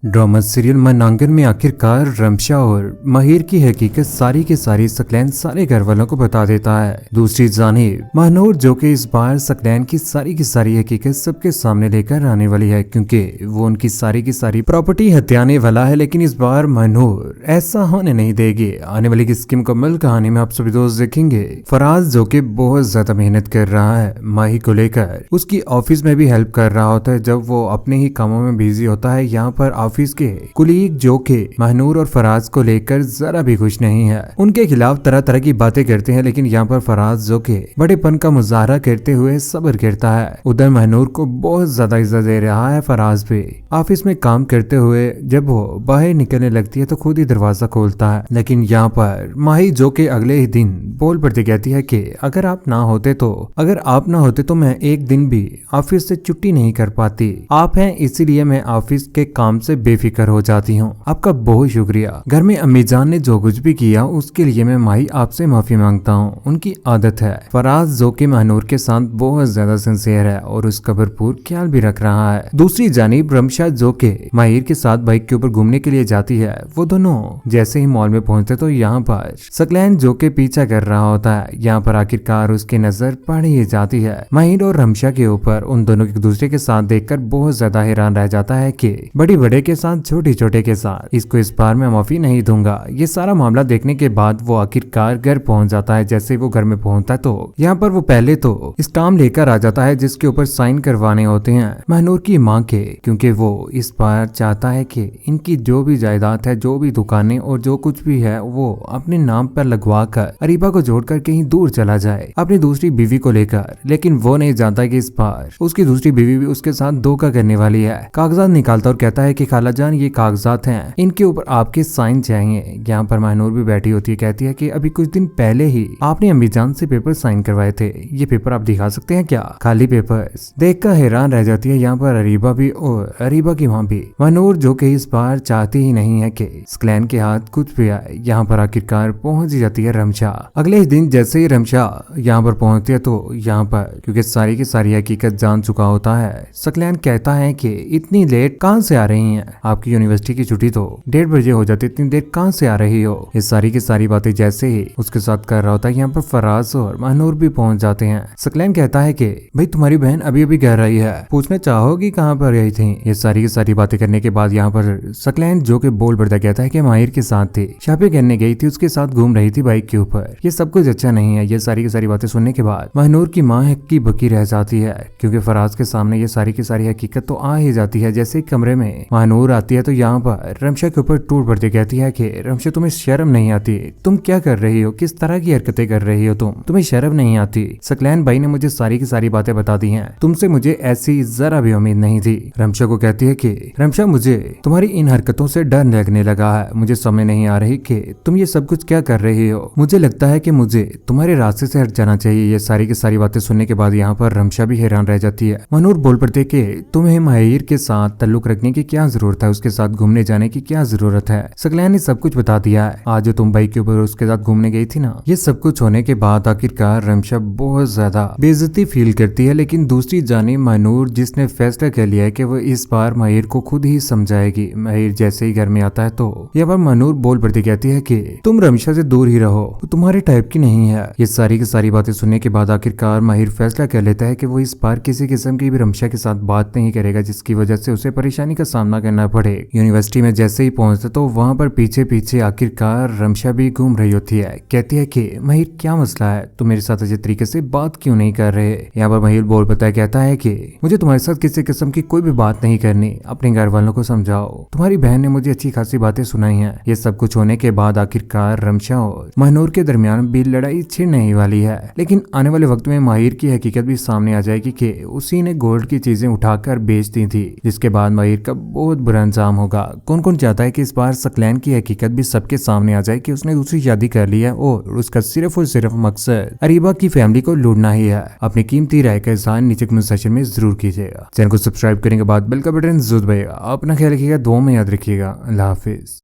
Drama serial मनांगन में आखिरकार रमशा और माहिर की हकीकत सारी की सारी सकलैन सारे घर वालों को बता देता है। दूसरी जानिब महानूर जो कि इस बार सकलैन की सारी हकीकत सबके सामने लेकर आने वाली है, क्योंकि वो उनकी सारी प्रॉपर्टी हत्याने वाला है। लेकिन इस बार महानूर ऐसा होने नहीं देगी। आने वाली किसकी मुकम्मल कहानी में आप सभी दोस्त देखेंगे। फराज जो कि बहुत ज्यादा मेहनत कर रहा है माही को लेकर, उसकी ऑफिस में भी हेल्प कर रहा होता है जब वो अपने ही कामों में बिजी होता है। यहाँ पर ऑफिस के कुलीग जो के महानूर और फराज को लेकर जरा भी खुश नहीं है, उनके खिलाफ तरह तरह की बातें करते हैं। लेकिन यहाँ पर फराज जो के बड़ेपन का मुजाहरा करते हुए सब्र करता है। उधर महानूर को बहुत ज्यादा इज्जत दे रहा है फराज भी। ऑफिस में काम करते हुए जब वो बाहर निकलने लगती है तो खुद ही दरवाजा खोलता है। लेकिन यहाँ पर माही जो के अगले ही दिन बोल पड़ती कहती है कि अगर आप ना होते तो मैं एक दिन भी ऑफिस से छुट्टी नहीं कर पाती। आप हैं इसीलिए मैं ऑफिस के काम से बेफिक्र हो जाती हूँ। आपका बहुत शुक्रिया। घर में अम्मी जान ने जो कुछ भी किया उसके लिए मैं माही आपसे माफी मांगता हूँ। उनकी आदत है। फराज जो कि महानूर के साथ बहुत ज्यादा सिंसियर है और उसका भरपूर ख्याल भी रख रहा है। दूसरी जानिब रमशा जो के माहिर के साथ बाइक के ऊपर घूमने के लिए जाती है। वो दोनों जैसे ही मॉल में पहुंचते तो यहाँ पर सकलैन जो के पीछा कर रहा होता है। यहाँ पर आखिरकार उसकी नजर पड़ ही जाती है माहिर और रमशा के ऊपर। उन दोनों एक दूसरे के साथ देखकर बहुत ज्यादा हैरान रह जाता है कि बड़े के साथ छोटे के साथ इसको इस बार मैं माफी नहीं दूंगा। ये सारा मामला देखने के बाद वो आखिरकार घर पहुंच जाता है। जैसे वो घर में पहुंचता है तो यहाँ पर वो पहले तो स्टाम्प लेकर आ जाता है जिसके ऊपर साइन करवाने होते हैं महानूर की माँ के, क्योंकि वो इस बार चाहता है कि इनकी जो भी जायदाद है, जो भी दुकानें और जो कुछ भी है वो अपने नाम पर लगवा कर अरीबा को जोड़कर कहीं दूर चला जाए अपनी दूसरी बीवी को लेकर। लेकिन वो नहीं जानता कि इस बार उसकी दूसरी बीवी भी उसके साथ धोखा करने वाली है। कागजात निकालता और कहता है कि खाला जान ये कागजात हैं, इनके ऊपर आपके साइन चाहिए। यहाँ पर महानूर भी बैठी होती है, कहती है कि अभी कुछ दिन पहले ही आपने अम्मी जान से पेपर साइन करवाए थे, ये पेपर आप दिखा सकते हैं क्या? खाली पेपर्स देखकर हैरान रह जाती है यहाँ पर अरीबा भी और अरीबा की मां भी। महानूर जो कि इस बार चाहती ही नहीं है कि सकलैन के हाथ कुछ भी आए। यहाँ पर आखिरकार पहुंच ही जाती है रमशा। अगले ही दिन जैसे ही रमशा यहाँ पर पहुंचती है तो यहाँ पर क्योंकि सारी की सारी हकीकत जान चुका होता है, सकलैन कहता है कि इतनी लेट कहाँ से आ रही हैं? आपकी यूनिवर्सिटी की छुट्टी तो 1:30 बजे हो जाती, इतनी देर कहाँ से आ रही हो? ये सारी की सारी बातें जैसे ही उसके साथ कर रहा होता है यहाँ पर फराज और महानूर भी पहुंच जाते हैं। सकलैन कहता है कि भाई तुम्हारी बहन अभी अभी घर आई है, पूछना चाहोगी कहाँ पर गई थी? ये सारी की सारी बातें करने के बाद यहाँ पर सकलैन जो कि बोल पड़ता कहता है कि माहिर के साथ थी, शॉपिंग करने गई थी, उसके साथ घूम रही थी बाइक के ऊपर। ये सब कुछ अच्छा नहीं है। ये सारी की सारी बातें सुनने के बाद महानूर की माँ हक्की बक्की रह जाती है, क्योंकि फराज के सामने ये सारी की सारी हकीकत तो आ ही जाती है। जैसे कमरे में महानूर आती है तो यहाँ पर रमशा के ऊपर टूट पड़ती कहती है कि रमशा तुम्हें शर्म नहीं आती? तुम क्या कर रही हो? किस तरह की हरकतें कर रही हो तुम्हें शर्म नहीं आती? सकलैन भाई ने मुझे सारी की सारी बातें बता दी हैं, तुमसे मुझे ऐसी जरा भी उम्मीद नहीं थी। रमशा को कहती है कि रमशा मुझे तुम्हारी इन हरकतों से डर लगने लगा है। मुझे समझ नहीं आ रही कि तुम ये सब कुछ क्या कर रही हो। मुझे लगता है कि मुझे तुम्हारे रास्ते से हट जाना चाहिए। ये सारी की सारी बातें सुनने के बाद यहाँ पर रमशा भी हैरान रह जाती है। मनूर बोल पड़ते कि तुम्हें माहिर के साथ ताल्लुक रखने की क्या जरूरत है, उसके साथ घूमने जाने की क्या जरूरत है? सकलैन ने सब कुछ बता दिया है। आज जो तुम बाइक के ऊपर उसके साथ घूमने गई थी ना, ये सब कुछ होने के बाद आखिरकार रमशा बहुत ज्यादा बेइज्जती फील करती है। लेकिन दूसरी जानिब महानूर जिसने फैसला कर लिया है कि वो इस बार माहिर को खुद ही समझाएगी। माहिर जैसे ही घर में आता है तो यहाँ पर महानूर बोल पड़ती कहती है कि तुम रमशा से दूर ही रहो, वो तुम्हारे टाइप की नहीं है। ये सारी की सारी बातें सुनने के बाद आखिरकार माहिर फैसला कर लेता है कि वो इस बार किसी किस्म की भी रमशा के साथ बात नहीं करेगा जिसकी वजह से उसे परेशानी का सामना करना पड़े। यूनिवर्सिटी में जैसे ही पहुंचते तो वहां पर पीछे आखिरकार रमशा भी घूम रही होती है। कहती है कि माहिर क्या मसला है, तुम मेरे साथ अच्छे तरीके से बात क्यों नहीं कर रहे? यहाँ पर माहिर बोल पता है कहता है कि मुझे तुम्हारे साथ किसी किस्म की कोई भी बात नहीं करनी, अपने घर वालों को समझाओ। तुम्हारी बहन ने मुझे अच्छी खासी बातें सुनाई हैं। ये सब कुछ होने के बाद आखिरकार रमशा और महानूर के दरमियान भी लड़ाई छिड़ने ही वाली है। लेकिन आने वाले वक्त में माहिर की हकीकत भी सामने आ जाएगी कि उसी ने गोल्ड की चीजें उठाकर बेच दी थी, जिसके बाद माहिर का बहुत बुरा अंजाम होगा। कौन कौन चाहता है कि इस बार सकलैन की हकीकत भी सबके सामने आ जाए कि उसने दूसरी शादी कर ली है और उसका सिर्फ और सिर्फ मकसद अरीबा की फैमिली को लूटना ही है। अपनी कीमती राय का इज़हार नीचे कमेंट सेक्शन में जरूर कीजिएगा। चैनल को सब्सक्राइब करने के बाद बेल का बटन जरूर दबाइएगा। अपना ख्याल रखिएगा, दुआ में याद रखिएगा। अल्लाह हाफिज।